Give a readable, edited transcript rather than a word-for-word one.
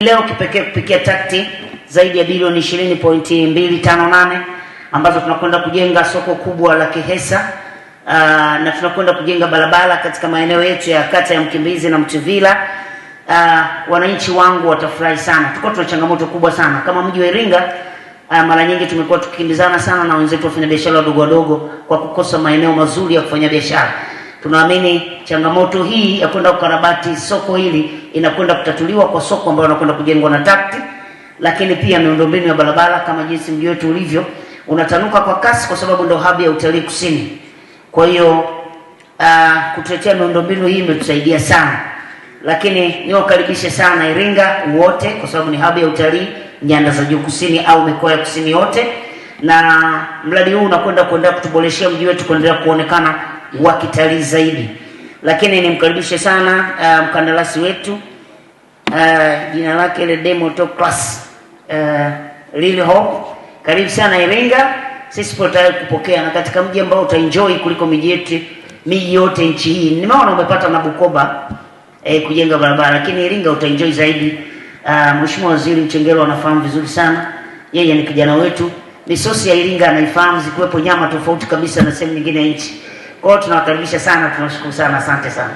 Leo kipekee kupikia takti zaidi ya bilioni 20.258 ambazo tunakwenda kujenga soko kubwa la Kihesa, na tunakwenda kujenga barabara katika maeneo yetu ya kata ya Mkimbizi na Mtuvila. Wananchi wangu watafurahi sana. Tuko tuna changamoto kubwa sana kama mji wa Iringa. Mara nyingi tumekuwa tukikimbizana sana na wenzetu wafanya biashara wadogo wadogo kwa kukosa maeneo mazuri ya kufanya biashara. Tunaamini changamoto hii ya kwenda kukarabati soko hili inakwenda kutatuliwa kwa soko ambalo linakwenda kujengwa na takti, lakini pia miundombinu ya barabara kama jinsi mji wetu ulivyo unatanuka kwa kasi kwa sababu ndio hub ya utalii kusini. Kwa hiyo kutuletea miundombinu hii imetusaidia sana. Lakini niwakaribishe sana Iringa wote kwa sababu ni hub ya utalii nyanda za juu kusini au mikoa ya kusini yote, na mradi huu unakwenda kutuboreshia mji wetu kuendelea kuonekana wa kitalii zaidi. Lakini nimkaribishe sana mkandarasi wetu jina lake ile Demotoclass Lily Hope. Karibu sana Iringa, sisi tupo tayari kupokea, na katika mji ambao utaenjoy kuliko miji yote nchi hii. Nimeona umepata na Bukoba kujenga barabara, lakini Iringa utaenjoy zaidi. Mheshimiwa Waziri Mchengerwa anafahamu vizuri sana, yeye ni kijana wetu. Misosi ya Iringa anaifahamu, zikiwepo nyama tofauti kabisa na sehemu nyingine ya nchi. Kwa hiyo tunawakaribisha sana, tunashukuru sana, asante sana.